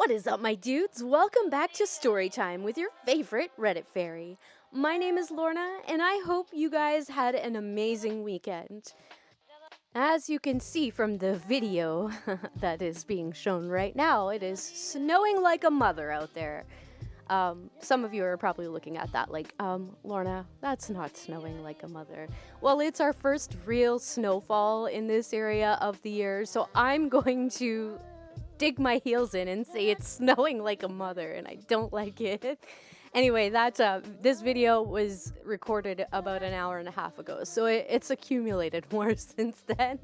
What is up, my dudes? Welcome back to Storytime with your favorite Reddit fairy. My name is Lorna, and I hope you guys had an amazing weekend. As you can see from the video that is being shown right now, it is snowing like a mother out there. Some of you are probably looking at that like, Lorna, that's not snowing like a mother. Well, it's our first real snowfall in this area of the year, so I'm going to dig my heels in and say it's snowing like a mother, and I don't like it. Anyway, this video was recorded about an hour and a half ago, so it's accumulated more since then.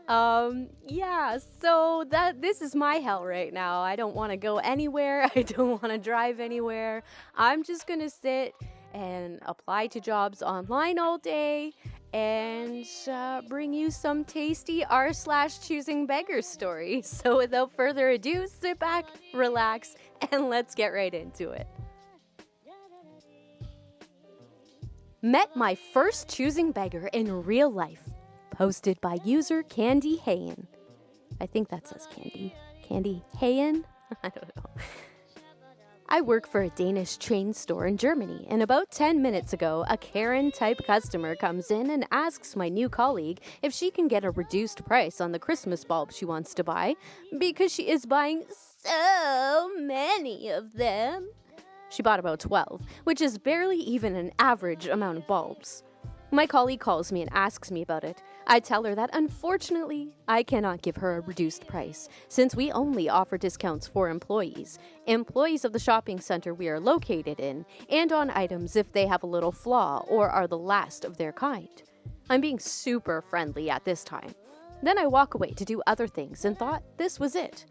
Yeah, so this is my hell right now. I don't want to go anywhere. I don't want to drive anywhere. I'm just gonna sit and apply to jobs online all day and bring you some tasty r/ChoosingBeggars stories. So without further ado, sit back, relax, and let's get right into it. Met my first choosing beggar in real life. Posted by user Candy Hayen. I think that says Candy. Candy Hayen? I don't know. I work for a Danish chain store in Germany, and about 10 minutes ago, a Karen-type customer comes in and asks my new colleague if she can get a reduced price on the Christmas bulb she wants to buy, because she is buying so many of them. She bought about 12, which is barely even an average amount of bulbs. My colleague calls me and asks me about it. I tell her that unfortunately, I cannot give her a reduced price, since we only offer discounts for employees of the shopping center we are located in, and on items if they have a little flaw or are the last of their kind. I'm being super friendly at this time. Then I walk away to do other things and thought this was it.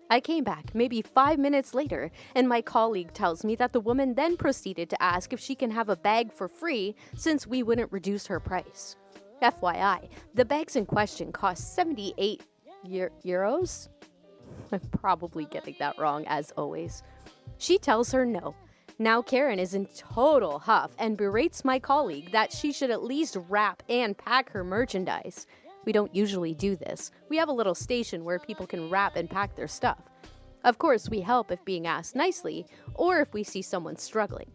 I came back maybe 5 minutes later, and my colleague tells me that the woman then proceeded to ask if she can have a bag for free since we wouldn't reduce her price. FYI, the bags in question cost 78 euros? I'm probably getting that wrong, as always. She tells her no. Now Karen is in total huff and berates my colleague that she should at least wrap and pack her merchandise. We don't usually do this. We have a little station where people can wrap and pack their stuff. Of course, we help if being asked nicely, or if we see someone struggling.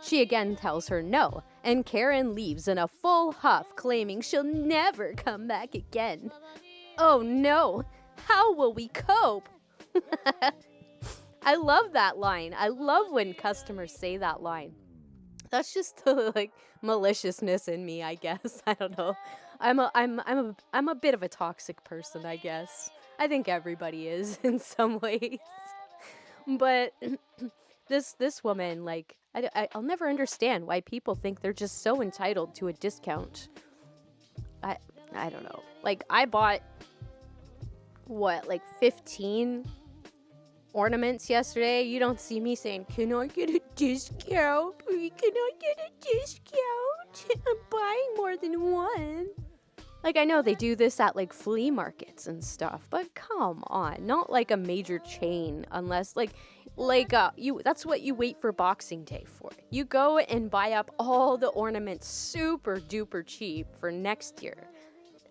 She again tells her no, and Karen leaves in a full huff, claiming she'll never come back again. Oh no! How will we cope? I love that line. I love when customers say that line. That's just the maliciousness in me, I guess. I don't know. I'm a bit of a toxic person, I guess. I think everybody is in some ways. But this woman, I'll never understand why people think they're just so entitled to a discount. I don't know. I bought 15 ornaments yesterday. You don't see me saying, "Can I get a discount? Can I get a discount? I'm buying more than one." I know they do this at flea markets and stuff, but come on, not like a major chain, unless that's what you wait for Boxing Day for. You go and buy up all the ornaments super duper cheap for next year.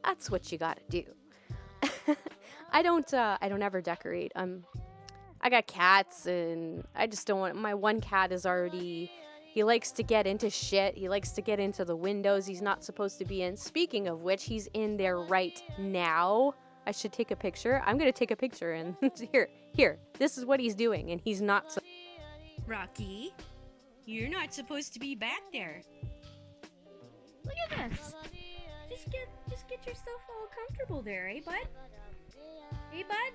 That's what you gotta do. I don't ever decorate. I got cats, and I just don't want. My one cat is already. He likes to get into shit. He likes to get into the windows he's not supposed to be in. Speaking of which, he's in there right now. I should take a picture. I'm gonna take a picture, and here. This is what he's doing, and he's not. Rocky, you're not supposed to be back there. Look at this. Just get yourself all comfortable there, eh, bud? Hey, bud?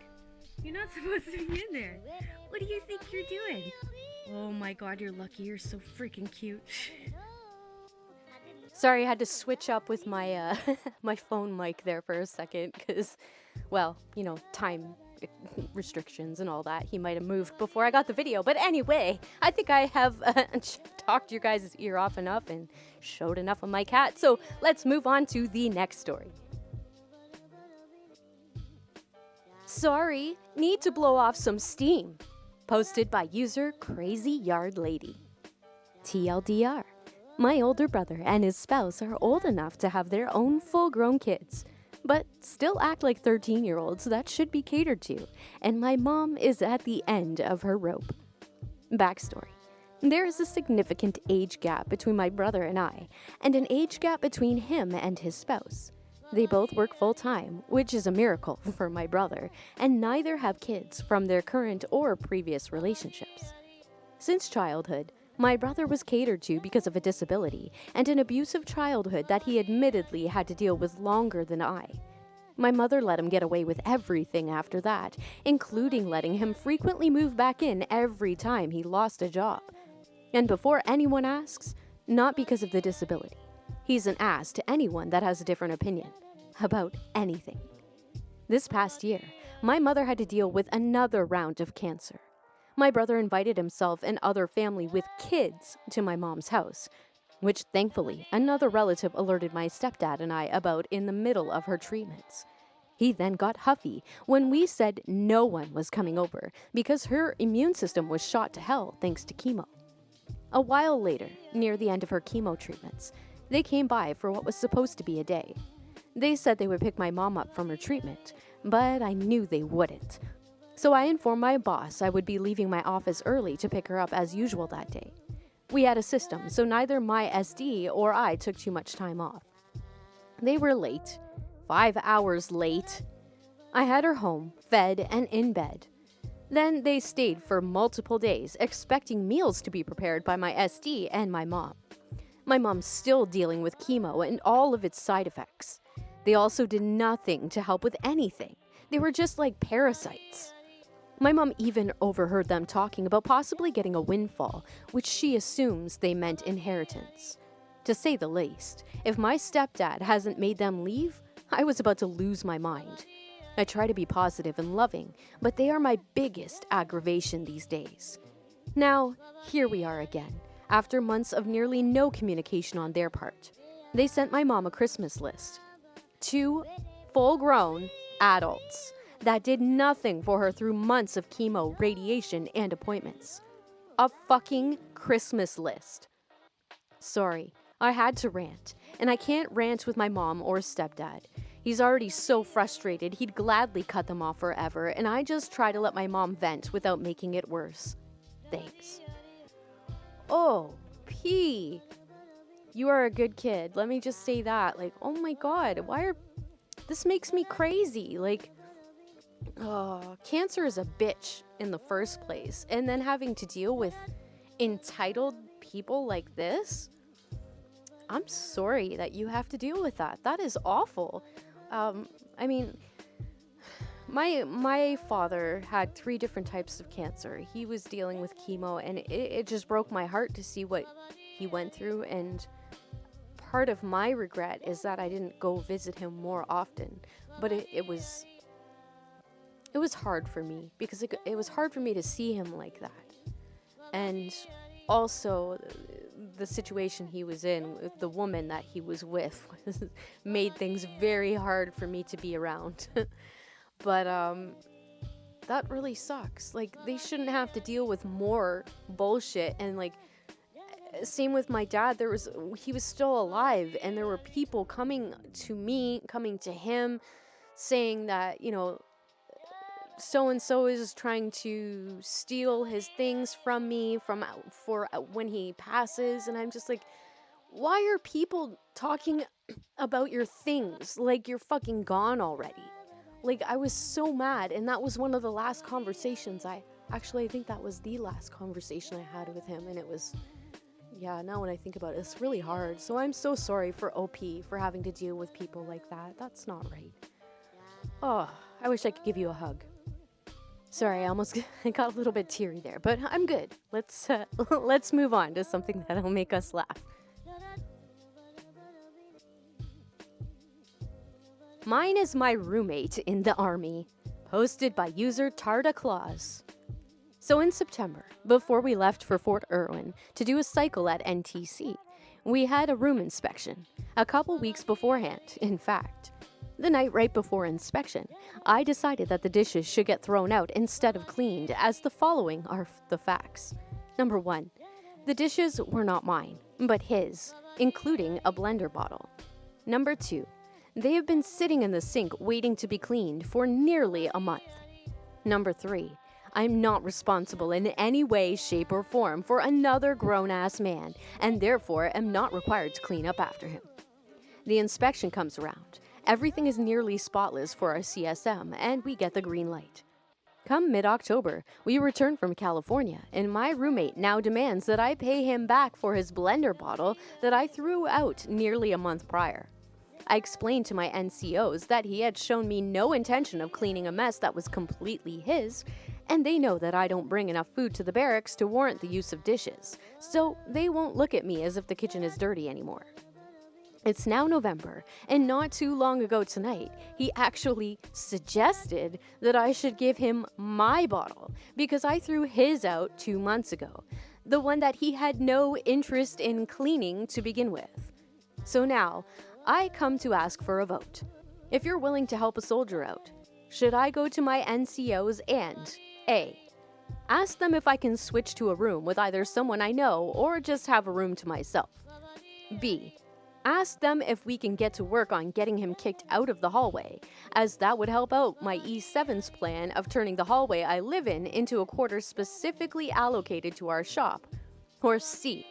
You're not supposed to be in there. What do you think you're doing? Oh my god, you're lucky. You're so freaking cute. Sorry, I had to switch up with my my phone mic there for a second because, time restrictions and all that. He might have moved before I got the video. But anyway, I think I have talked your guys' ear off enough and showed enough of my cat. So let's move on to the next story. Sorry, need to blow off some steam. Posted by user Crazy Yard Lady. TLDR. My older brother and his spouse are old enough to have their own full-grown kids. but still act like 13-year-olds that should be catered to, and my mom is at the end of her rope. Backstory. There is a significant age gap between my brother and I, and an age gap between him and his spouse. They both work full-time, which is a miracle for my brother, and neither have kids from their current or previous relationships. Since childhood, my brother was catered to because of a disability and an abusive childhood that he admittedly had to deal with longer than I. My mother let him get away with everything after that, including letting him frequently move back in every time he lost a job. And before anyone asks, not because of the disability. He's an ass to anyone that has a different opinion about anything. This past year, my mother had to deal with another round of cancer. My brother invited himself and other family with kids to my mom's house, which thankfully another relative alerted my stepdad and I about in the middle of her treatments. He then got huffy when we said no one was coming over because her immune system was shot to hell thanks to chemo. A while later, near the end of her chemo treatments, they came by for what was supposed to be a day. They said they would pick my mom up from her treatment, but I knew they wouldn't. So I informed my boss I would be leaving my office early to pick her up as usual that day. We had a system, so neither my SD or I took too much time off. They were late, 5 hours late. I had her home, fed, and in bed. Then they stayed for multiple days, expecting meals to be prepared by my SD and my mom. My mom's still dealing with chemo and all of its side effects. They also did nothing to help with anything. They were just like parasites. My mom even overheard them talking about possibly getting a windfall, which she assumes they meant inheritance. To say the least, if my stepdad hasn't made them leave, I was about to lose my mind. I try to be positive and loving, but they are my biggest aggravation these days. Now, here we are again, after months of nearly no communication on their part. They sent my mom a Christmas list. 2 full-grown adults that did nothing for her through months of chemo, radiation, and appointments. A fucking Christmas list. Sorry, I had to rant, and I can't rant with my mom or stepdad. He's already so frustrated he'd gladly cut them off forever, and I just try to let my mom vent without making it worse. Thanks. Oh, P. You are a good kid. Let me just say that. Like, oh my god, this makes me crazy. Like, cancer is a bitch in the first place. And then having to deal with entitled people like this, I'm sorry that you have to deal with that. That is awful. I mean, my father had 3 different types of cancer. He was dealing with chemo, and it just broke my heart to see what he went through. And part of my regret is that I didn't go visit him more often. But it was hard for me because it was hard for me to see him like that. And also, the situation he was in, with the woman that he was with, made things very hard for me to be around. But that really sucks. Like, they shouldn't have to deal with more bullshit. And like, same with my dad. He was still alive, and there were people coming to him, saying that, you know, so-and-so is trying to steal his things from me for when he passes. And I'm just like, why are people talking about your things like you're fucking gone already? Like, I was so mad, and that was one of the last conversations I think that was the last conversation I had with him, and it was, yeah, now when I think about it, it's really hard. So I'm so sorry for OP for having to deal with people like that. That's not right. Oh, I wish I could give you a hug. Sorry, I got a little bit teary there, but I'm good. Let's move on to something that'll make us laugh. Mine is my roommate in the army, posted by user Tarda Claus. So in September, before we left for Fort Irwin to do a cycle at NTC, we had a room inspection, a couple weeks beforehand, in fact. The night right before inspection, I decided that the dishes should get thrown out instead of cleaned, as the following are the facts. Number 1, the dishes were not mine, but his, including a blender bottle. Number 2, They have been sitting in the sink waiting to be cleaned for nearly a month. Number 3. I'm not responsible in any way, shape, or form for another grown-ass man, and therefore am not required to clean up after him. The inspection comes around. Everything is nearly spotless for our CSM, and we get the green light. Come mid-October, we return from California, and my roommate now demands that I pay him back for his blender bottle that I threw out nearly a month prior. I explained to my NCOs that he had shown me no intention of cleaning a mess that was completely his, and they know that I don't bring enough food to the barracks to warrant the use of dishes, so they won't look at me as if the kitchen is dirty anymore. It's now November, and not too long ago tonight, he actually suggested that I should give him my bottle because I threw his out 2 months ago, the one that he had no interest in cleaning to begin with. So now, I come to ask for a vote. If you're willing to help a soldier out, should I go to my NCOs and A. Ask them if I can switch to a room with either someone I know or just have a room to myself? B. Ask them if we can get to work on getting him kicked out of the hallway, as that would help out my E7's plan of turning the hallway I live in into a quarter specifically allocated to our shop. Or C.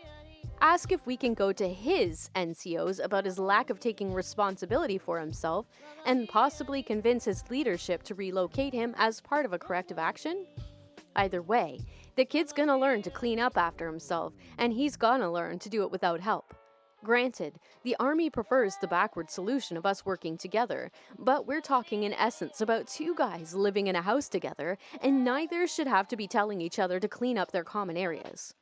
Ask if we can go to his NCOs about his lack of taking responsibility for himself and possibly convince his leadership to relocate him as part of a corrective action? Either way, the kid's gonna learn to clean up after himself, and he's gonna learn to do it without help. Granted, the Army prefers the backward solution of us working together, but we're talking in essence about 2 guys living in a house together, and neither should have to be telling each other to clean up their common areas.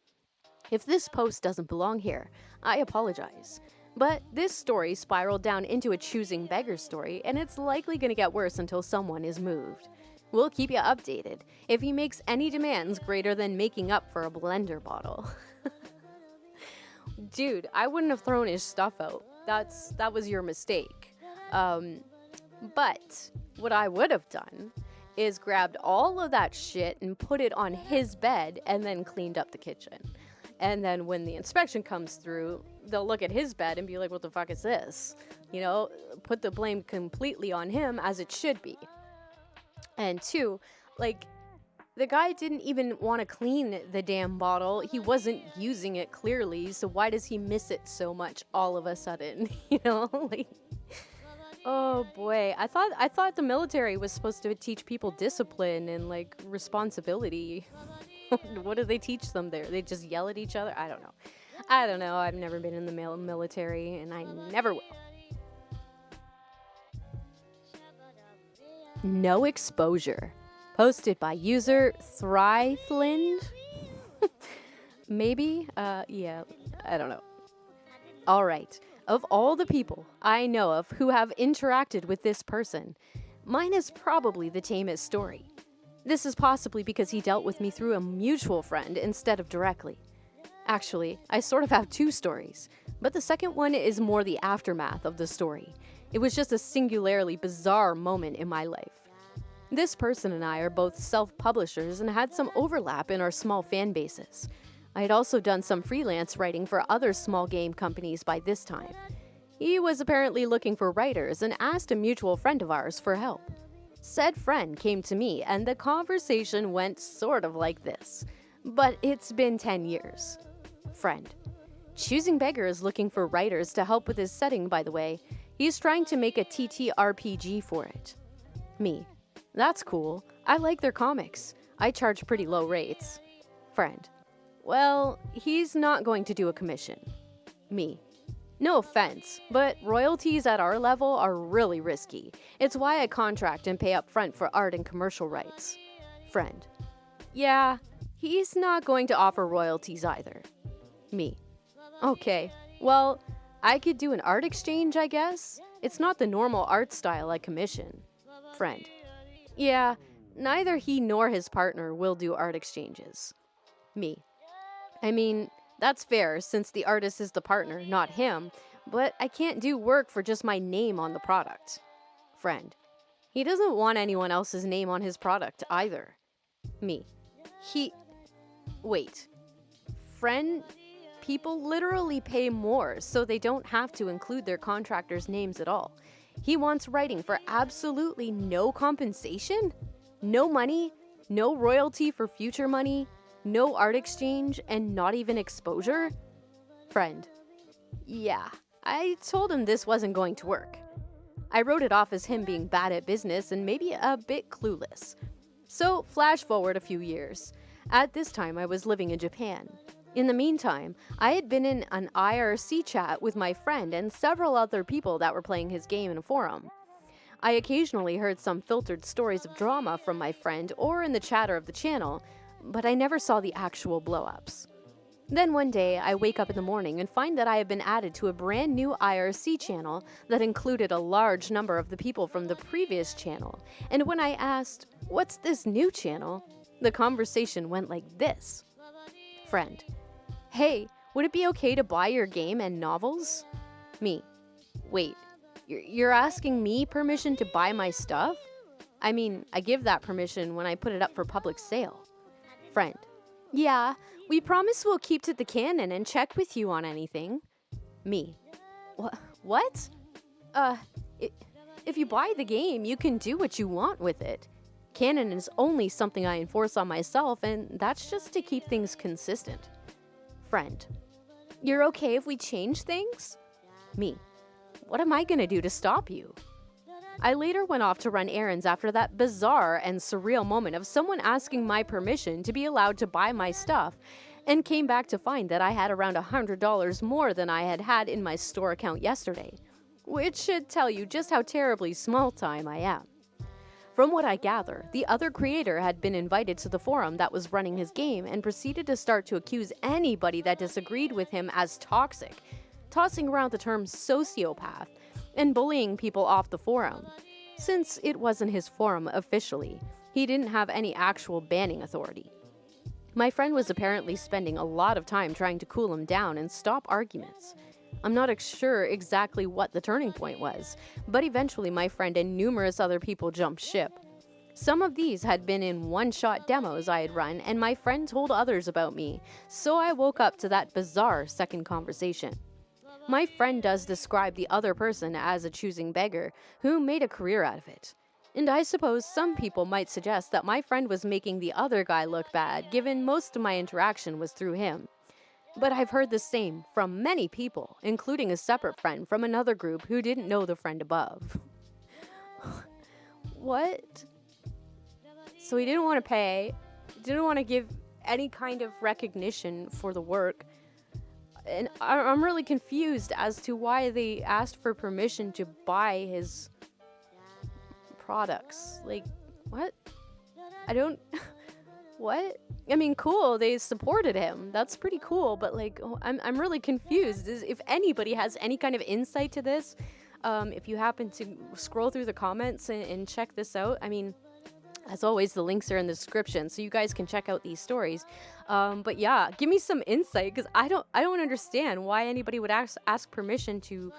If this post doesn't belong here, I apologize. But this story spiraled down into a Choosing Beggars story, and it's likely going to get worse until someone is moved. We'll keep you updated if he makes any demands greater than making up for a blender bottle. Dude, I wouldn't have thrown his stuff out. That was your mistake. But what I would have done is grabbed all of that shit and put it on his bed and then cleaned up the kitchen. And then when the inspection comes through, they'll look at his bed and be like, what the fuck is this? You know, put the blame completely on him as it should be. And 2, like, the guy didn't even want to clean the damn bottle. He wasn't using it clearly, so why does he miss it so much all of a sudden? You know, like, oh boy. I thought the military was supposed to teach people discipline and like responsibility. What do they teach them there? They just yell at each other? I don't know. I've never been in the military, and I never will. No exposure. Posted by user Thrythland? Maybe? Yeah, I don't know. Alright, of all the people I know of who have interacted with this person, mine is probably the tamest story. This is possibly because he dealt with me through a mutual friend instead of directly. Actually, I sort of have 2 stories, but the second one is more the aftermath of the story. It was just a singularly bizarre moment in my life. This person and I are both self-publishers and had some overlap in our small fan bases. I had also done some freelance writing for other small game companies by this time. He was apparently looking for writers and asked a mutual friend of ours for help. Said friend came to me and the conversation went sort of like this. But it's been 10 years. Friend: Choosing Beggars is looking for writers to help with his setting, by the way. He's trying to make a TTRPG for it. Me: That's cool. I like their comics. I charge pretty low rates. Friend: Well, he's not going to do a commission. Me: No offense, but royalties at our level are really risky. It's why I contract and pay up front for art and commercial rights. Friend: Yeah, he's not going to offer royalties either. Me: Okay, well, I could do an art exchange, I guess. It's not the normal art style I commission. Friend: Yeah, neither he nor his partner will do art exchanges. Me: I mean, that's fair since the artist is the partner, not him, but I can't do work for just my name on the product. Friend: He doesn't want anyone else's name on his product either. Me: Wait. Friend, people literally pay more so they don't have to include their contractors' names at all. He wants writing for absolutely no compensation? No money? No royalty for future money? No art exchange? And not even exposure? Friend: yeah, I told him this wasn't going to work. I wrote it off as him being bad at business and maybe a bit clueless. So, flash forward a few years. At this time, I was living in Japan. In the meantime, I had been in an IRC chat with my friend and several other people that were playing his game in a forum. I occasionally heard some filtered stories of drama from my friend or in the chatter of the channel, but I never saw the actual blow-ups. Then one day, I wake up in the morning and find that I have been added to a brand new IRC channel that included a large number of the people from the previous channel. And when I asked, "What's this new channel?" the conversation went like this. Friend: hey, would it be okay to buy your game and novels? Me: wait, you're asking me permission to buy my stuff? I mean, I give that permission when I put it up for public sale. Friend: yeah, we promise we'll keep to the canon and check with you on anything. Me: what? If you buy the game, you can do what you want with it. Canon is only something I enforce on myself, and that's just to keep things consistent. Friend: you're okay if we change things? Me: what am I gonna do to stop you? I later went off to run errands after that bizarre and surreal moment of someone asking my permission to be allowed to buy my stuff, and came back to find that I had around $100 more than I had in my store account yesterday, which should tell you just how terribly small time I am. From what I gather, the other creator had been invited to the forum that was running his game and proceeded to start to accuse anybody that disagreed with him as toxic, tossing around the term sociopath, and bullying people off the forum. Since it wasn't his forum officially, he didn't have any actual banning authority. My friend was apparently spending a lot of time trying to cool him down and stop arguments. I'm not sure exactly what the turning point was, but eventually my friend and numerous other people jumped ship. Some of these had been in one-shot demos I had run, and my friend told others about me, so I woke up to that bizarre second conversation. My friend does describe the other person as a choosing beggar who made a career out of it. And I suppose some people might suggest that my friend was making the other guy look bad, given most of my interaction was through him. But I've heard the same from many people, including a separate friend from another group who didn't know the friend above. What? So he didn't want to pay, didn't want to give any kind of recognition for the work. And I'm really confused as to why they asked for permission to buy his products. Like, what? I don't... What? I mean, cool, they supported him. That's pretty cool, but like, I'm really confused. If anybody has any kind of insight to this, if you happen to scroll through the comments and check this out, I mean, as always, the links are in the description, so you guys can check out these stories. But yeah, give me some insight, because I don't understand why anybody would ask permission to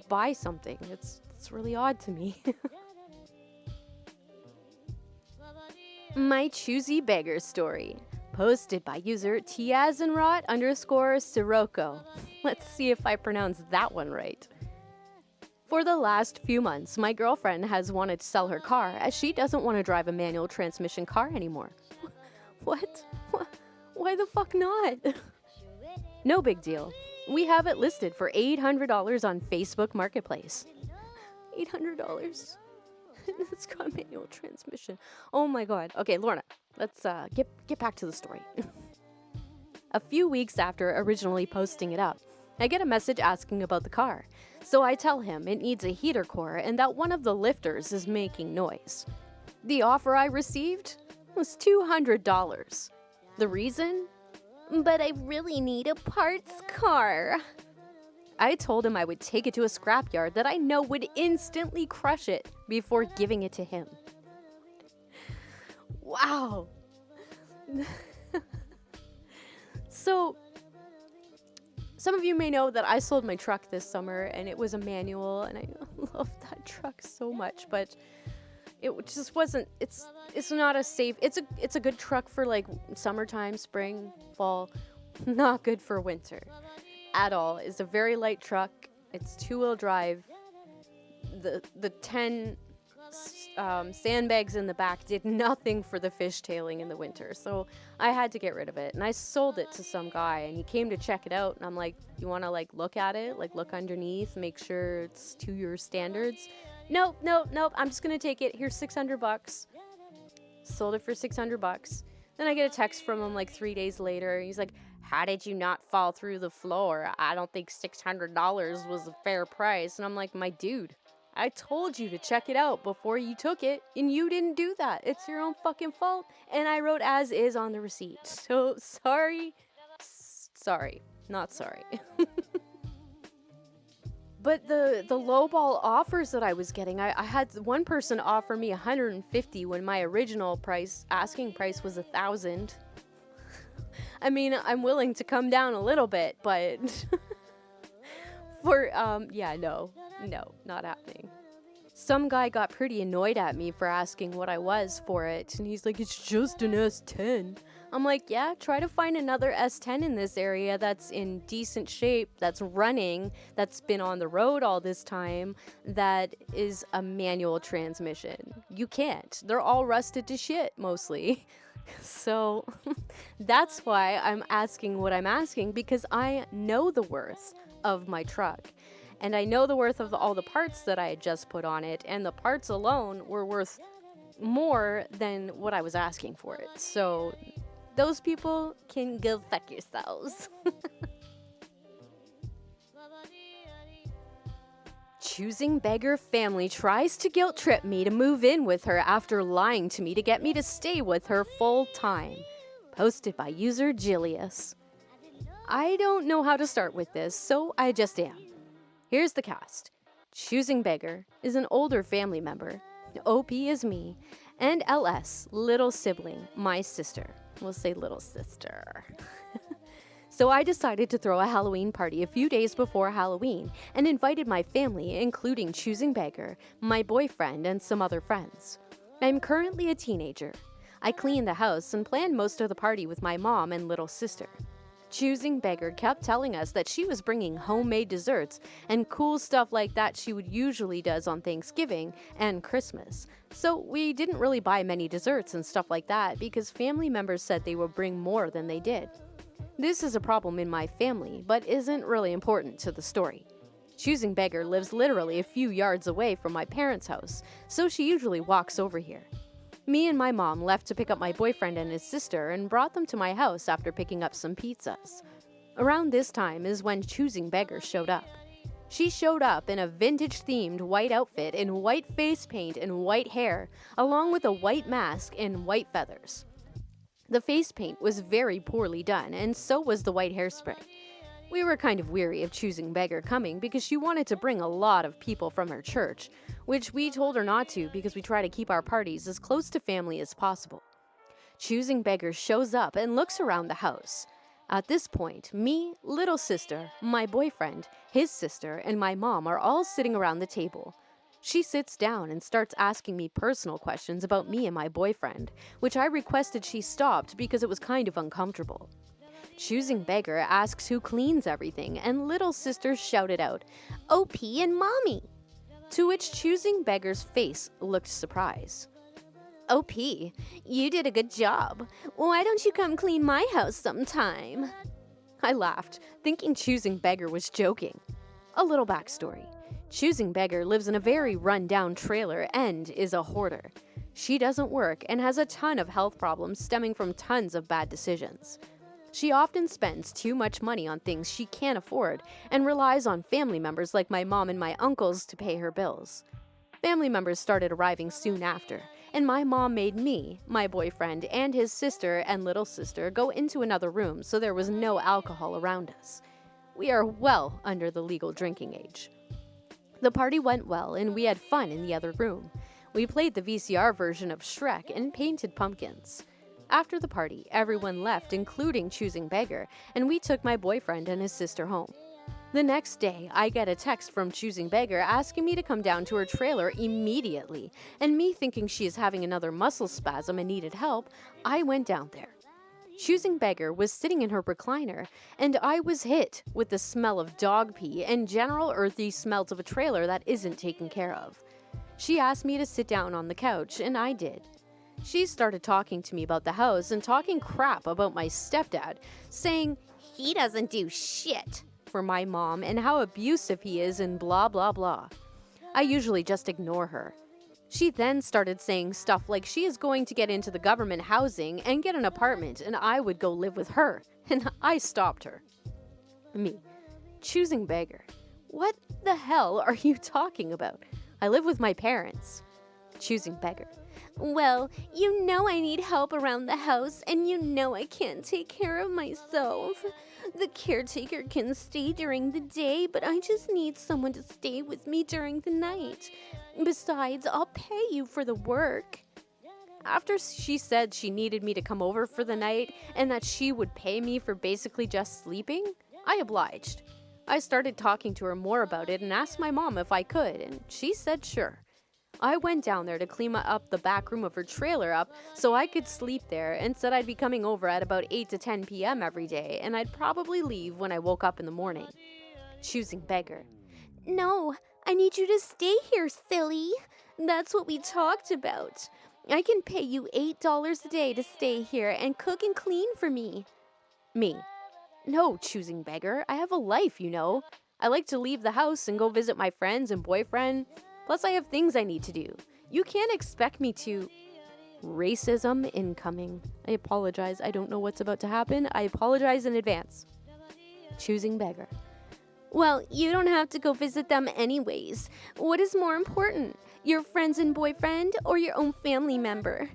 buy something. It's really odd to me. My Choosy Beggars story, posted by user Tiazenrot_Sirocco. Let's see if I pronounce that one right. For the last few months, my girlfriend has wanted to sell her car as she doesn't want to drive a manual transmission car anymore. What? Why the fuck not? No big deal. We have it listed for $800 on Facebook Marketplace. $800? It's got manual transmission. Oh my god. Okay, Lorna, let's get back to the story. A few weeks after originally posting it up, I get a message asking about the car. So I tell him it needs a heater core and that one of the lifters is making noise. The offer I received was $200. The reason? But I really need a parts car. I told him I would take it to a scrapyard that I know would instantly crush it before giving it to him. Wow. So, some of you may know that I sold my truck this summer, and it was a manual, and I love that truck so much, but it just wasn't, it's not a safe, it's a good truck for like summertime, spring, fall, not good for winter. At all. It's a very light truck. It's 2-wheel drive. the 10 sandbags in the back did nothing for the fishtailing in the winter. So I had to get rid of it. And I sold it to some guy, and he came to check it out. And I'm like, you want to like look at it? Like look underneath, make sure it's to your standards. Nope. I'm just going to take it. Here's $600. Sold it for $600. Then I get a text from him like 3 days later. He's like, how did you not fall through the floor? I don't think $600 was a fair price. And I'm like, my dude, I told you to check it out before you took it, and you didn't do that. It's your own fucking fault. And I wrote as is on the receipt. So sorry. Sorry. Not sorry. But the lowball offers that I was getting, I had one person offer me $150 when my original asking price was $1,000. I mean, I'm willing to come down a little bit, but no, not happening. Some guy got pretty annoyed at me for asking what I was for it, and he's like, it's just an S10. I'm like, yeah, try to find another S10 in this area that's in decent shape, that's running, that's been on the road all this time, that is a manual transmission. You can't. They're all rusted to shit, mostly. So that's why I'm asking what I'm asking, because I know the worth of my truck. And I know the worth of all the parts that I had just put on it, and the parts alone were worth more than what I was asking for it. So those people can go fuck yourselves. Choosing Beggar family tries to guilt trip me to move in with her after lying to me to get me to stay with her full time. Posted by user Jilius. I don't know how to start with this, so I just am. Here's the cast. Choosing Beggar is an older family member. OP is me. And LS, little sibling, my sister. We'll say little sister. So I decided to throw a Halloween party a few days before Halloween and invited my family, including Choosing Beggar, my boyfriend, and some other friends. I'm currently a teenager. I clean the house and plan most of the party with my mom and little sister. Choosing Beggar kept telling us that she was bringing homemade desserts and cool stuff like that she would usually does on Thanksgiving and Christmas. So we didn't really buy many desserts and stuff like that because family members said they would bring more than they did. This is a problem in my family, but isn't really important to the story. Choosing Beggar lives literally a few yards away from my parents' house, so she usually walks over here. Me and my mom left to pick up my boyfriend and his sister and brought them to my house after picking up some pizzas. Around this time is when Choosing Beggar showed up. She showed up in a vintage-themed white outfit in white face paint and white hair, along with a white mask and white feathers. The face paint was very poorly done, and so was the white hairspray. We were kind of weary of Choosing Beggar coming because she wanted to bring a lot of people from her church, which we told her not to because we try to keep our parties as close to family as possible. Choosing Beggar shows up and looks around the house. At this point, me, little sister, my boyfriend, his sister, and my mom are all sitting around the table. She sits down and starts asking me personal questions about me and my boyfriend, which I requested she stopped because it was kind of uncomfortable. Choosing Beggar asks who cleans everything, and little sister shouted out, OP and Mommy! To which Choosing Beggar's face looked surprised. OP, you did a good job. Why don't you come clean my house sometime? I laughed, thinking Choosing Beggar was joking. A little backstory. Choosing Beggar lives in a very run-down trailer and is a hoarder. She doesn't work and has a ton of health problems stemming from tons of bad decisions. She often spends too much money on things she can't afford and relies on family members like my mom and my uncles to pay her bills. Family members started arriving soon after, and my mom made me, my boyfriend, and his sister and little sister go into another room so there was no alcohol around us. We are well under the legal drinking age. The party went well and we had fun in the other room. We played the VCR version of Shrek and painted pumpkins. After the party, everyone left, including Choosing Beggar, and we took my boyfriend and his sister home. The next day, I get a text from Choosing Beggar asking me to come down to her trailer immediately, and me thinking she is having another muscle spasm and needed help, I went down there. Choosing Beggar was sitting in her recliner, and I was hit with the smell of dog pee and general earthy smells of a trailer that isn't taken care of. She asked me to sit down on the couch, and I did. She started talking to me about the house and talking crap about my stepdad, saying he doesn't do shit for my mom and how abusive he is and blah blah blah. I usually just ignore her. She then started saying stuff like she is going to get into the government housing and get an apartment and I would go live with her, and I stopped her. Me, choosing beggar. What the hell are you talking about? I live with my parents. Choosing beggar. Well, you know I need help around the house, and you know I can't take care of myself. The caretaker can stay during the day, but I just need someone to stay with me during the night. Besides, I'll pay you for the work. After she said she needed me to come over for the night and that she would pay me for basically just sleeping, I obliged. I started talking to her more about it and asked my mom if I could, and she said sure. I went down there to clean up the back room of her trailer up so I could sleep there and said I'd be coming over at about 8 to 10 p.m. every day and I'd probably leave when I woke up in the morning. Choosing beggar. No, I need you to stay here, silly. That's what we talked about. I can pay you $8 a day to stay here and cook and clean for me. Me. No, choosing beggar. I have a life, you know. I like to leave the house and go visit my friends and boyfriend. Plus, I have things I need to do. You can't expect me to... Racism incoming. I apologize. I don't know what's about to happen. I apologize in advance. Choosing beggar. Well, you don't have to go visit them anyways. What is more important, your friends and boyfriend or your own family member?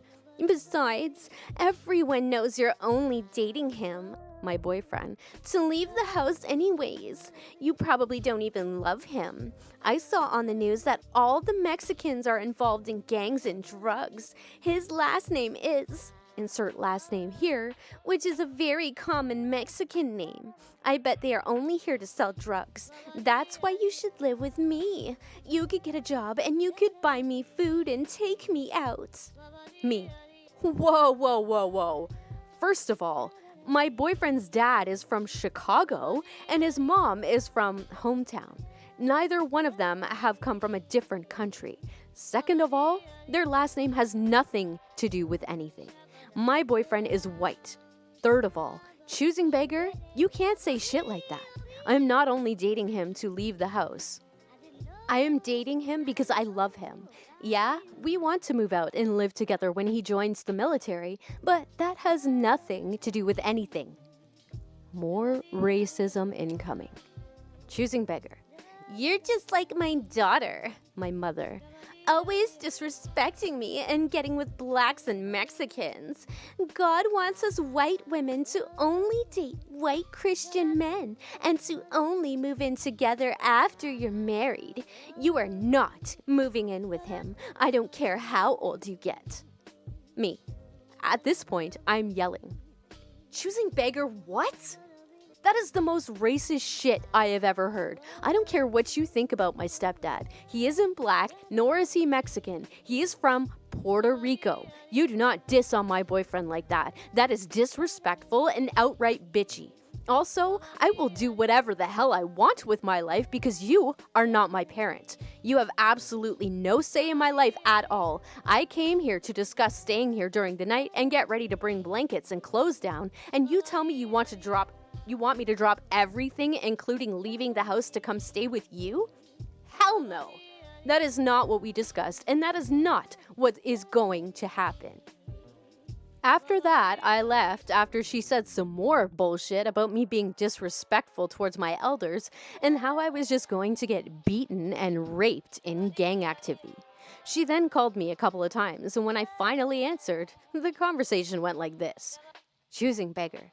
Besides, everyone knows you're only dating him, my boyfriend, to leave the house anyways. You probably don't even love him. I saw on the news that all the Mexicans are involved in gangs and drugs. His last name is... insert last name here, which is a very common Mexican name. I bet they are only here to sell drugs. That's why you should live with me. You could get a job and you could buy me food and take me out. Me. Whoa. First of all, my boyfriend's dad is from Chicago and his mom is from hometown. Neither one of them have come from a different country. Second of all, their last name has nothing to do with anything. My boyfriend is white. Third of all, choosing beggar, you can't say shit like that. I'm not only dating him to leave the house. I am dating him because I love him. Yeah, we want to move out and live together when he joins the military, but that has nothing to do with anything. More racism incoming. Choosing beggar. You're just like my daughter, my mother. Always disrespecting me and getting with blacks and Mexicans. God wants us white women to only date white Christian men and to only move in together after you're married. You are not moving in with him. I don't care how old you get. Me. At this point, I'm yelling. Choosing beggar what? That is the most racist shit I have ever heard. I don't care what you think about my stepdad. He isn't black, nor is he Mexican. He is from Puerto Rico. You do not diss on my boyfriend like that. That is disrespectful and outright bitchy. Also, I will do whatever the hell I want with my life because you are not my parent. You have absolutely no say in my life at all. I came here to discuss staying here during the night and get ready to bring blankets and clothes down, and you tell me you want me to drop everything, including leaving the house to come stay with you? Hell no. That is not what we discussed, and that is not what is going to happen. After that, I left after she said some more bullshit about me being disrespectful towards my elders and how I was just going to get beaten and raped in gang activity. She then called me a couple of times, and when I finally answered, the conversation went like this. Choosing beggar.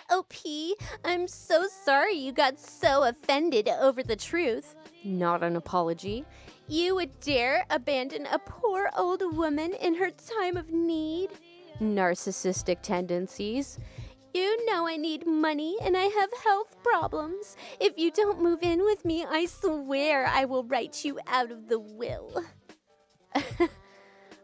Oh, P, I'm so sorry you got so offended over the truth. Not an apology. You would dare abandon a poor old woman in her time of need? Narcissistic tendencies. You know I need money and I have health problems. If you don't move in with me, I swear I will write you out of the will.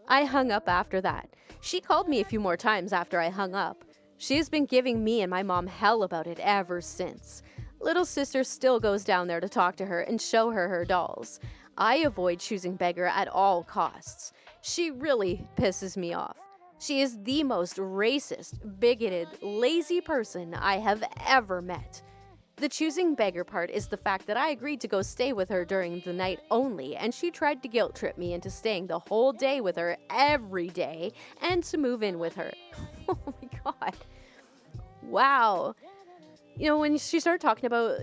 I hung up after that. She called me a few more times after I hung up. She's been giving me and my mom hell about it ever since. Little sister still goes down there to talk to her and show her her dolls. I avoid choosing beggar at all costs. She really pisses me off. She is the most racist, bigoted, lazy person I have ever met. The choosing beggar part is the fact that I agreed to go stay with her during the night only, and she tried to guilt trip me into staying the whole day with her every day and to move in with her. Oh my god. Wow. You know, when she started talking about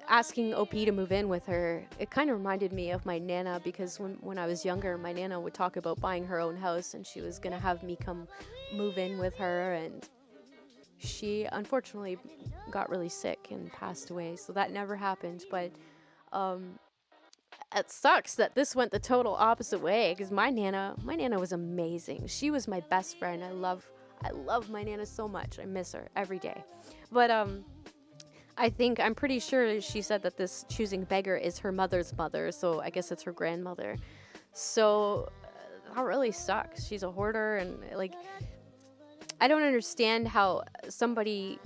asking OP to move in with her, it kind of reminded me of my Nana, because when I was younger, my Nana would talk about buying her own house and she was going to have me come move in with her, and she unfortunately got really sick and passed away, so that never happened. But it sucks that this went the total opposite way, because my Nana was amazing. She was my best friend. I love my Nana so much. I miss her every day. But I'm pretty sure she said that this choosing beggar is her mother's mother, so I guess it's her grandmother. So that really sucks. She's a hoarder, and like, I don't understand how somebody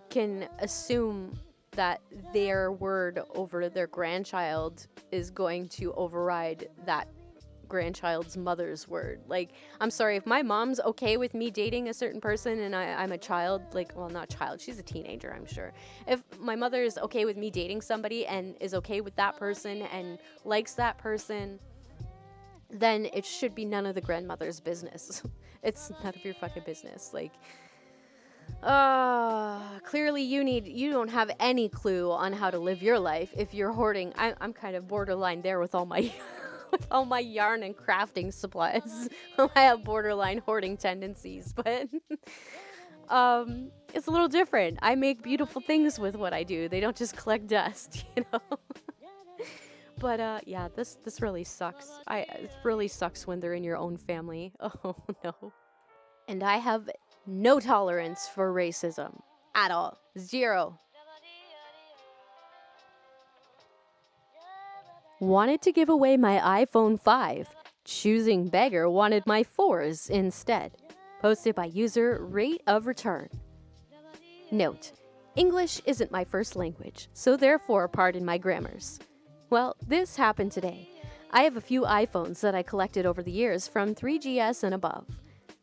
can assume that their word over their grandchild is going to override that grandchild's mother's word. Like, I'm sorry, if my mom's okay with me dating a certain person and I'm a child, like, well, not child, she's a teenager, I'm sure. If my mother is okay with me dating somebody and is okay with that person and likes that person, then it should be none of the grandmother's business. It's none of your fucking business. Like, clearly you don't have any clue on how to live your life if you're hoarding. I'm kind of borderline there with all my with all my yarn and crafting supplies. I have borderline hoarding tendencies, but it's a little different. I make beautiful things with what I do. They don't just collect dust, you know. But yeah, this really sucks. It really sucks when they're in your own family. Oh no. And I have no tolerance for racism at all. Zero. Wanted to give away my iPhone 5. Choosing beggar wanted my 4s instead. Posted by user Rate of Return. Note: English isn't my first language, so therefore pardon my grammars. Well, this happened today. I have a few iPhones that I collected over the years from 3GS and above.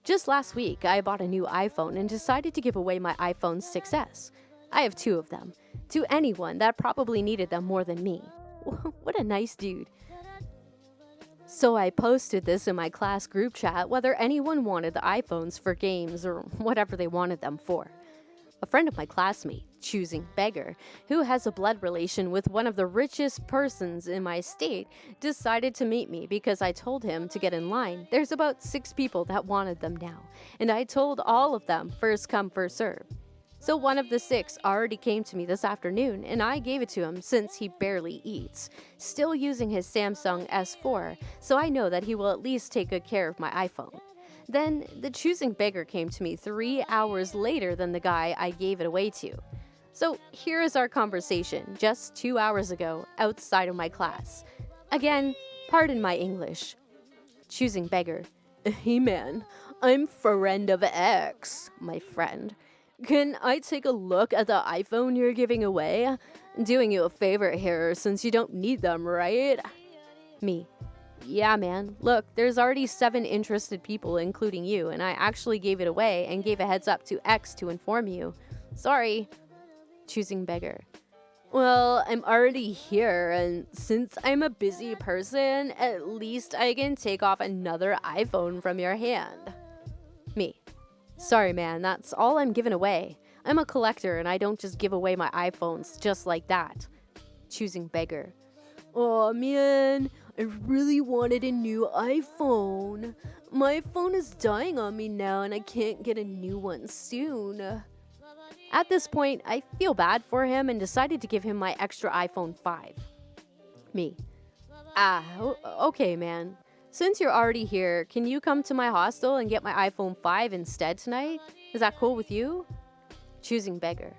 Just last week, I bought a new iPhone and decided to give away my iPhone 6S. I have 2 of them, to anyone that probably needed them more than me. What a nice dude. So I posted this in my class group chat whether anyone wanted the iPhones for games or whatever they wanted them for. A friend of my classmate, choosing beggar, who has a blood relation with one of the richest persons in my state, decided to meet me because I told him to get in line. There's about 6 people that wanted them now, and I told all of them first come, first serve. So one of the 6 already came to me this afternoon, and I gave it to him since he barely eats, still using his Samsung S4, so I know that he will at least take good care of my iPhone. Then, the choosing beggar came to me 3 hours later than the guy I gave it away to. So here is our conversation, just 2 hours ago, outside of my class. Again, pardon my English. Choosing beggar. Hey man, I'm friend of X, my friend. Can I take a look at the iPhone you're giving away? Doing you a favor here since you don't need them, right? Me. Yeah, man. Look, there's already 7 interested people, including you, and I actually gave it away and gave a heads up to X to inform you. Sorry. Choosing beggar. Well, I'm already here, and since I'm a busy person, at least I can take off another iPhone from your hand. Me. Sorry, man, that's all I'm giving away. I'm a collector, and I don't just give away my iPhones just like that. Choosing beggar. Aw, man, I really wanted a new iPhone. My phone is dying on me now, and I can't get a new one soon. At this point, I feel bad for him and decided to give him my extra iPhone 5. Me. Okay, man. Since you're already here, can you come to my hostel and get my iPhone 5 instead tonight? Is that cool with you? Choosing beggar.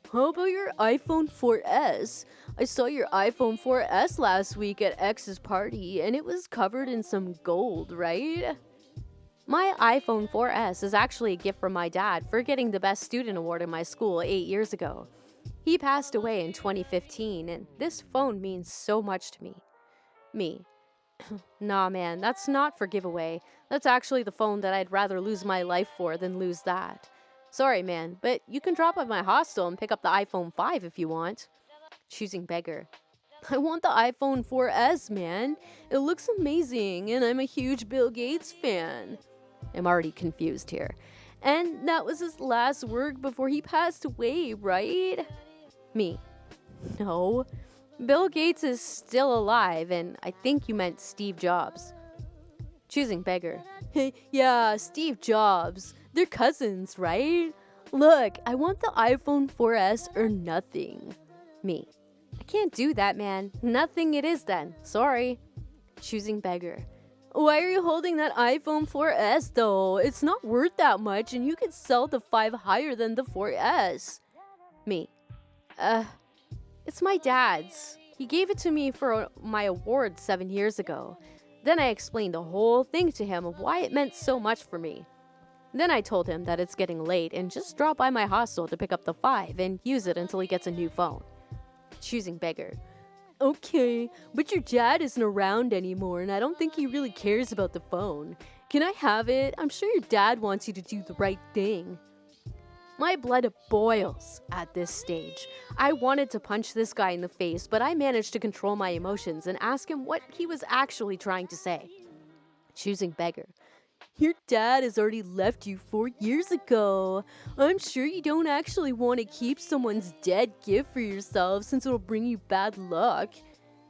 How about your iPhone 4S? I saw your iPhone 4S last week at X's party, and it was covered in some gold, right? My iPhone 4S is actually a gift from my dad for getting the Best Student Award in my school 8 years ago. He passed away in 2015, and this phone means so much to me. Me. Nah, man, that's not for giveaway. That's actually the phone that I'd rather lose my life for than lose that. Sorry, man, but you can drop by my hostel and pick up the iPhone 5 if you want. Choosing beggar. I want the iPhone 4S, man. It looks amazing, and I'm a huge Bill Gates fan. I'm already confused here. And that was his last work before he passed away, right? Me. No. Bill Gates is still alive, and I think you meant Steve Jobs. Choosing beggar. Hey, yeah, Steve Jobs. They're cousins, right? Look, I want the iPhone 4S or nothing. Me. I can't do that, man. Nothing it is then. Sorry. Choosing beggar. Why are you holding that iPhone 4S though? It's not worth that much and you could sell the 5 higher than the 4S. Me. It's my dad's. He gave it to me for my award 7 years ago. Then I explained the whole thing to him of why it meant so much for me. Then I told him that it's getting late and just drop by my hostel to pick up the 5 and use it until he gets a new phone. Choosing beggar. Okay, but your dad isn't around anymore and I don't think he really cares about the phone. Can I have it? I'm sure your dad wants you to do the right thing. My blood boils at this stage. I wanted to punch this guy in the face, but I managed to control my emotions and ask him what he was actually trying to say. Choosing beggar. Your dad has already left you 4 years ago. I'm sure you don't actually want to keep someone's dead gift for yourself since it'll bring you bad luck.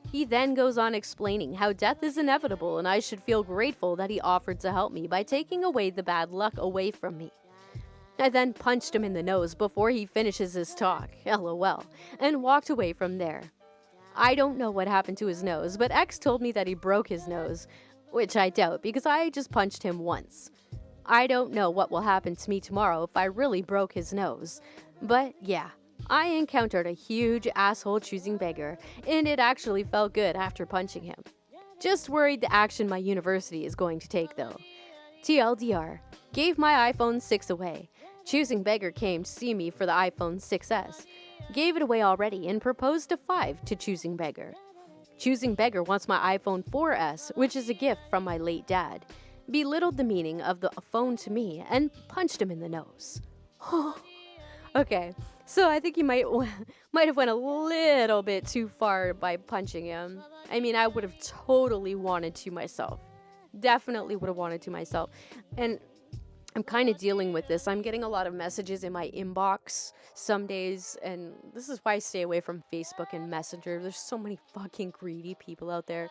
He then goes on explaining how death is inevitable and I should feel grateful that he offered to help me by taking away the bad luck away from me. I then punched him in the nose before he finishes his talk, LOL, and walked away from there. I don't know what happened to his nose, but X told me that he broke his nose, which I doubt because I just punched him once. I don't know what will happen to me tomorrow if I really broke his nose. But yeah, I encountered a huge asshole choosing beggar, and it actually felt good after punching him. Just worried the action my university is going to take though. TLDR, gave my iPhone 6 away. Choosing beggar came to see me for the iPhone 6S. Gave it away already and proposed a 5 to choosing beggar. Choosing beggar wants my iPhone 4S, which is a gift from my late dad. Belittled the meaning of the phone to me and punched him in the nose. Okay, so I think he might have went a little bit too far by punching him. I mean, I would have totally wanted to myself. Definitely would have wanted to myself. And I'm kind of dealing with this. I'm getting a lot of messages in my inbox some days, and this is why I stay away from Facebook and Messenger. There's so many fucking greedy people out there.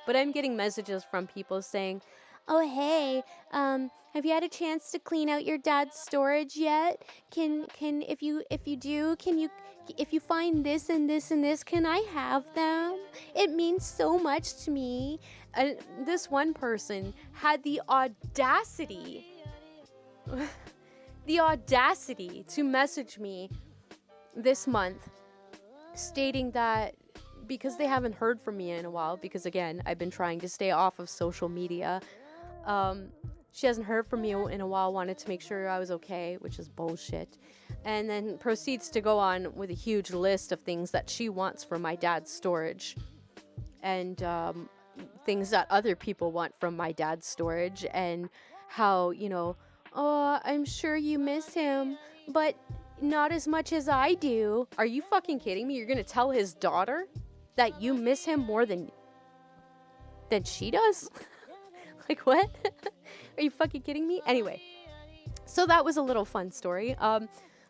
But I'm getting messages from people saying, "Oh hey, have you had a chance to clean out your dad's storage yet? Can if you do, if you find this and this and this, can I have them? It means so much to me." And this one person had the audacity to message me this month stating that because they haven't heard from me in a while, because again, I've been trying to stay off of social media. She hasn't heard from me in a while, wanted to make sure I was okay, which is bullshit. And then proceeds to go on with a huge list of things that she wants from my dad's storage. And things that other people want from my dad's storage. And how, "Oh, I'm sure you miss him, but not as much as I do." Are you fucking kidding me? You're gonna tell his daughter that you miss him more than she does? Like, what? Are you fucking kidding me? Anyway, so that was a little fun story.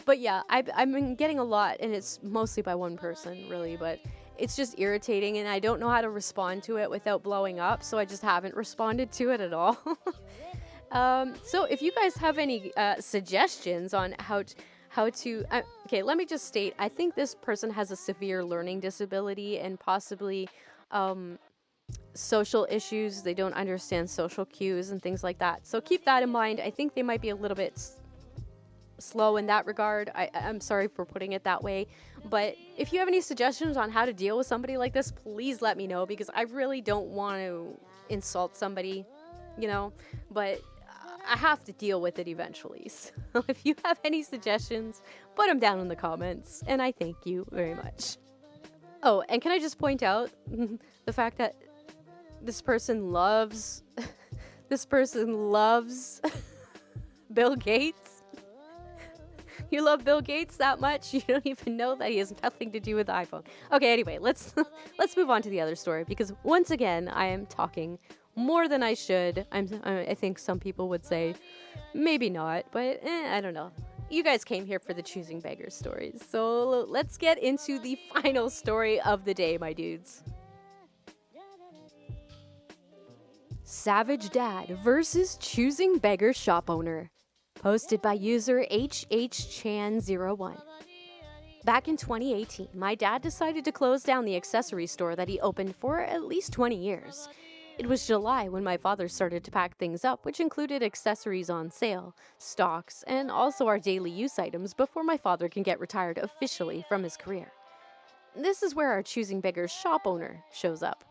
But yeah, I've been getting a lot, and it's mostly by one person, really, but it's just irritating, and I don't know how to respond to it without blowing up, so I just haven't responded to it at all. So if you guys have any suggestions on how to okay, let me just state, I think this person has a severe learning disability and possibly social issues. They don't understand social cues and things like that. So keep that in mind. I think they might be a little bit slow in that regard. I'm sorry for putting it that way. But if you have any suggestions on how to deal with somebody like this, please let me know, because I really don't want to insult somebody, but I have to deal with it eventually. So if you have any suggestions, put them down in the comments, and I thank you very much. Oh, and can I just point out the fact that this person loves Bill Gates? You love Bill Gates that much? You don't even know that he has nothing to do with the iPhone. Okay, anyway, let's move on to the other story, because once again, I am talking more than I should. I think some people would say maybe not, but I don't know. You guys came here for the Choosing Beggars stories, so let's get into the final story of the day, my dudes. Savage Dad versus Choosing Beggar Shop Owner. Posted by user HHChan01. Back in 2018, my dad decided to close down the accessory store that he opened for at least 20 years. It was July when my father started to pack things up, which included accessories on sale, stocks, and also our daily use items before my father can get retired officially from his career. This is where our Choosing Beggars shop owner shows up.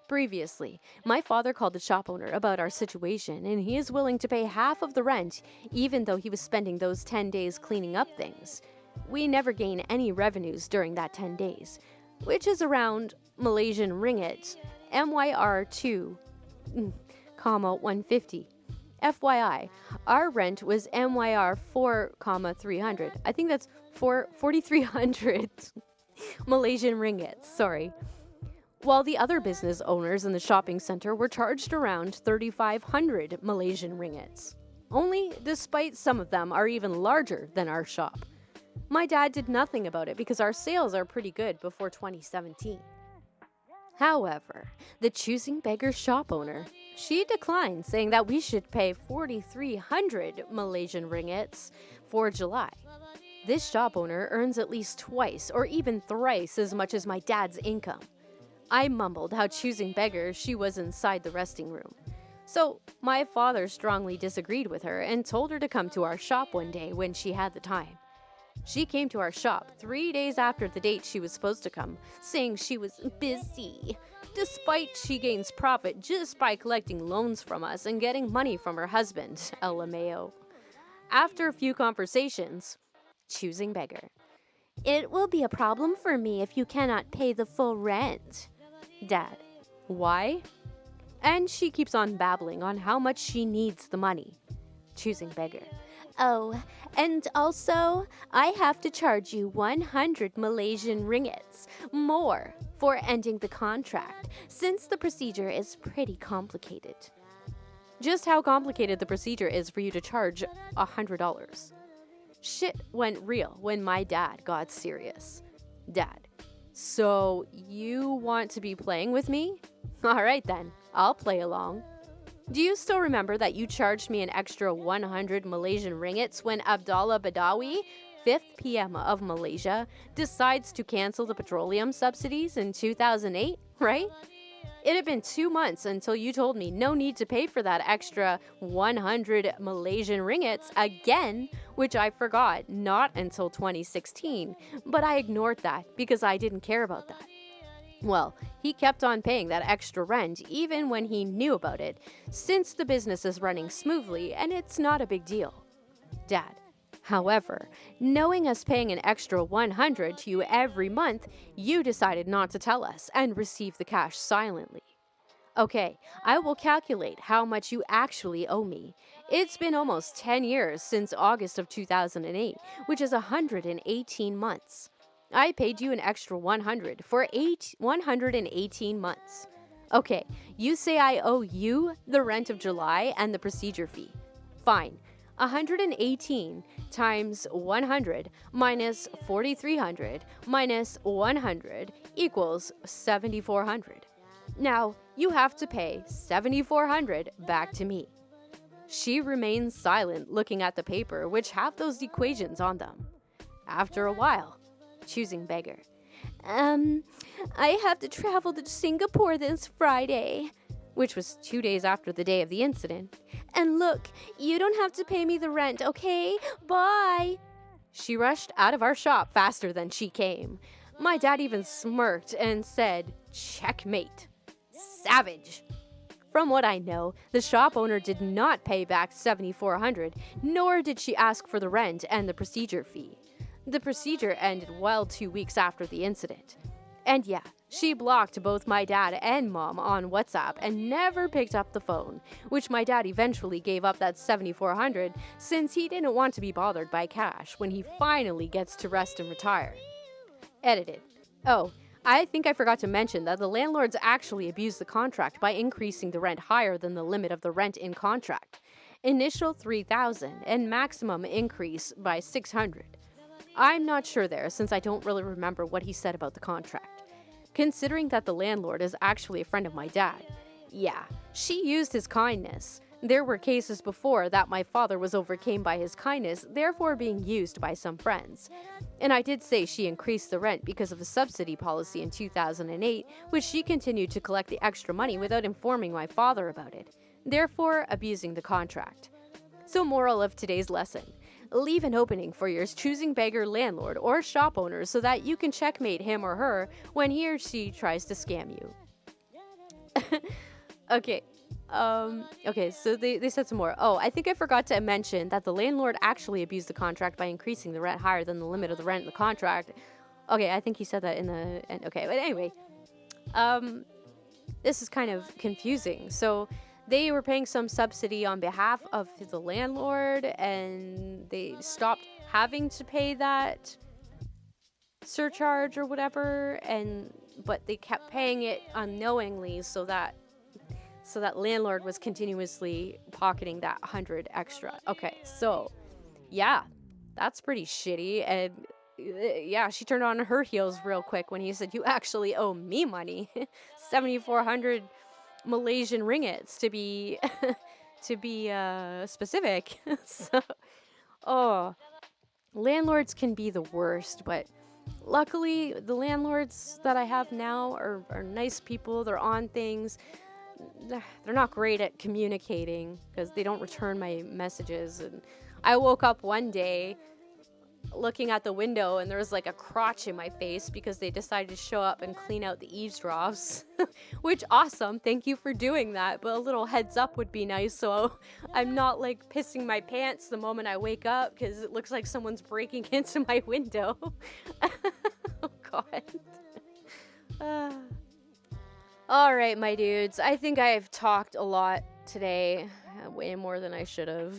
Previously, my father called the shop owner about our situation, and he is willing to pay half of the rent, even though he was spending those 10 days cleaning up things. We never gain any revenues during that 10 days, which is around Malaysian ringgit, MYR 2,150. FYI, our rent was MYR 4,300. I think that's 4,300 Malaysian ringgit, sorry. While the other business owners in the shopping center were charged around 3,500 Malaysian ringgits. Only, despite some of them are even larger than our shop. My dad did nothing about it because our sales are pretty good before 2017. However, the Choosing Beggars shop owner, she declined, saying that we should pay 4,300 Malaysian ringgits for July. This shop owner earns at least twice or even thrice as much as my dad's income. I mumbled how Choosing Beggars she was inside the resting room. So my father strongly disagreed with her and told her to come to our shop one day when she had the time. She came to our shop 3 days after the date she was supposed to come, saying she was busy, despite she gains profit just by collecting loans from us and getting money from her husband, LMAO. After a few conversations, Choosing Beggar. It will be a problem for me if you cannot pay the full rent. Dad, why? And she keeps on babbling on how much she needs the money. Choosing Beggar. Oh, and also, I have to charge you 100 Malaysian ringgits more for ending the contract, since the procedure is pretty complicated. Just how complicated the procedure is for you to charge $100. Shit went real when my dad got serious. Dad, so you want to be playing with me? Alright then, I'll play along. Do you still remember that you charged me an extra 100 Malaysian ringgits when Abdallah Badawi, 5th PM of Malaysia, decides to cancel the petroleum subsidies in 2008, right? It had been 2 months until you told me no need to pay for that extra 100 Malaysian ringgits again, which I forgot not until 2016, but I ignored that because I didn't care about that. Well, he kept on paying that extra rent even when he knew about it, since the business is running smoothly and it's not a big deal. Dad, however, knowing us paying an extra 100 to you every month, you decided not to tell us and receive the cash silently. Okay, I will calculate how much you actually owe me. It's been almost 10 years since August of 2008, which is 118 months. I paid you an extra 100 for 118 months. Okay, you say I owe you the rent of July and the procedure fee. Fine. 118 times 100 minus 4,300 minus 100 equals 7,400. Now, you have to pay 7,400 back to me. She remains silent, looking at the paper, which have those equations on them. After a while, Choosing Beggar. I have to travel to Singapore this Friday, which was 2 days after the day of the incident. And look, you don't have to pay me the rent, okay? Bye. She rushed out of our shop faster than she came. My dad even smirked and said, checkmate. Savage. From what I know, the shop owner did not pay back $7,400, nor did she ask for the rent and the procedure fee. The procedure ended well 2 weeks after the incident. And yeah, she blocked both my dad and mom on WhatsApp and never picked up the phone, which my dad eventually gave up that $7,400 since he didn't want to be bothered by cash when he finally gets to rest and retire. Edited. Oh, I think I forgot to mention that the landlords actually abused the contract by increasing the rent higher than the limit of the rent in contract. Initial $3,000 and maximum increase by $600. I'm not sure there since I don't really remember what he said about the contract. Considering that the landlord is actually a friend of my dad, yeah, she used his kindness. There were cases before that my father was overcame by his kindness, therefore being used by some friends. And I did say she increased the rent because of a subsidy policy in 2008, which she continued to collect the extra money without informing my father about it, therefore abusing the contract. So moral of today's lesson. Leave an opening for your choosing beggar landlord or shop owner so that you can checkmate him or her when he or she tries to scam you. Okay. Okay, so they said some more. Oh, I think I forgot to mention that the landlord actually abused the contract by increasing the rent higher than the limit of the rent in the contract. Okay, I think he said that in the end. Okay, but anyway. This is kind of confusing. So they were paying some subsidy on behalf of the landlord and they stopped having to pay that surcharge or whatever, but they kept paying it unknowingly so that landlord was continuously pocketing that 100 extra. Okay, so yeah, that's pretty shitty. And yeah, she turned on her heels real quick when he said, "You actually owe me money." 7,400 Malaysian ringgits to be specific. So, oh, landlords can be the worst, but luckily the landlords that I have now are nice people. They're on things. They're not great at communicating because they don't return my messages. And I woke up one day looking at the window and there was like a crotch in my face because they decided to show up and clean out the eavesdrops. Which, awesome, thank you for doing that, but a little heads up would be nice so I'm not like pissing my pants the moment I wake up because it looks like someone's breaking into my window. Oh god. Alright, my dudes, I think I've talked a lot today, way more than I should have.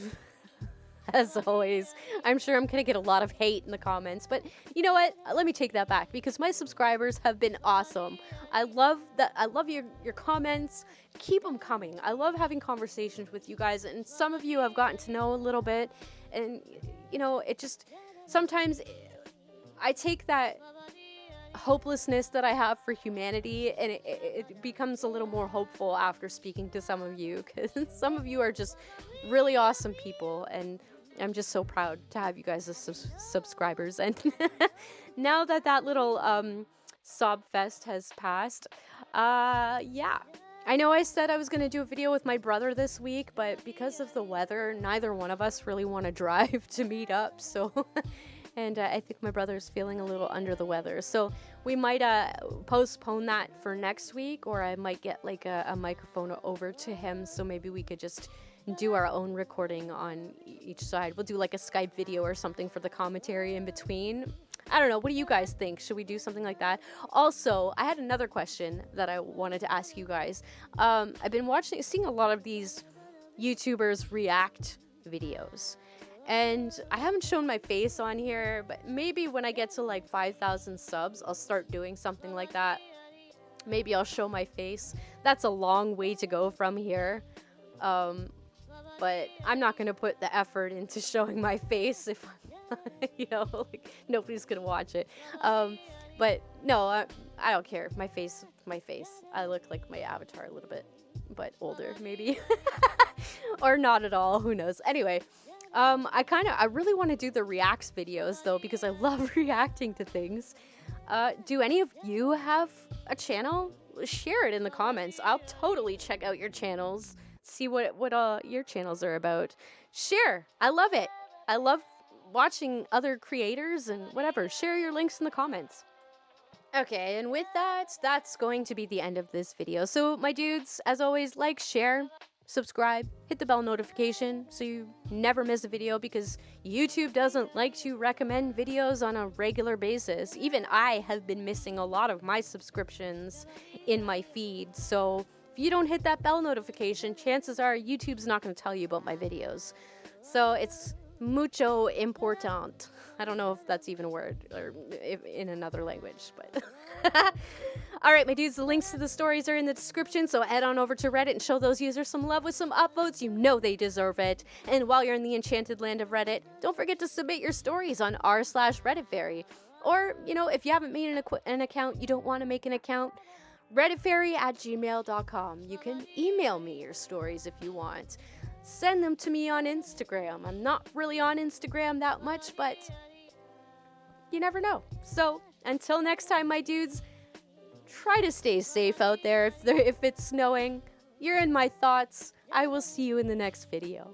As always, I'm sure I'm gonna get a lot of hate in the comments, but you know what? Let me take that back because my subscribers have been awesome. I love your comments. Keep them coming. I love having conversations with you guys, and some of you I've gotten to know a little bit, and you know, it just sometimes I take that hopelessness that I have for humanity and it becomes a little more hopeful after speaking to some of you because some of you are just really awesome people and I'm just so proud to have you guys as subscribers. And now that little sob fest has passed, yeah, I know I said I was gonna do a video with my brother this week, but because of the weather, neither one of us really want to drive to meet up, so and I think my brother's feeling a little under the weather. So we might postpone that for next week, or I might get like a microphone over to him so maybe we could just do our own recording on each side. We'll do like a Skype video or something for the commentary in between. I don't know. What do you guys think? Should we do something like that? Also, I had another question that I wanted to ask you guys. I've been seeing a lot of these YouTubers react videos. And I haven't shown my face on here, but maybe when I get to like 5,000 subs, I'll start doing something like that. Maybe I'll show my face. That's a long way to go from here. But I'm not going to put the effort into showing my face if I'm, you know, like nobody's going to watch it. But no, I don't care. My face. I look like my avatar a little bit, but older maybe. Or not at all. Who knows? Anyway. I really want to do the reacts videos though because I love reacting to things. Do any of you have a channel? Share it in the comments. I'll totally check out your channels, see what your channels are about. Share. I love it. I love watching other creators and whatever. Share your links in the comments. Okay, and with that, that's going to be the end of this video. So, my dudes, as always, like, share, subscribe, hit the bell notification so you never miss a video, because YouTube doesn't like to recommend videos on a regular basis. Even I have been missing a lot of my subscriptions in my feed. So, if you don't hit that bell notification, chances are YouTube's not going to tell you about my videos. So, it's mucho important. I don't know if that's even a word or if in another language, but all right, my dudes, the links to the stories are in the description, so head on over to Reddit and show those users some love with some upvotes. You know they deserve it. And while you're in the enchanted land of Reddit, don't forget to submit your stories on r/RedditFairy. Or, if you haven't made an account, you don't want to make an account, redditfairy@gmail.com. You can email me your stories if you want. Send them to me on Instagram. I'm not really on Instagram that much, but you never know. So, until next time, my dudes, try to stay safe out there if it's snowing. You're in my thoughts. I will see you in the next video.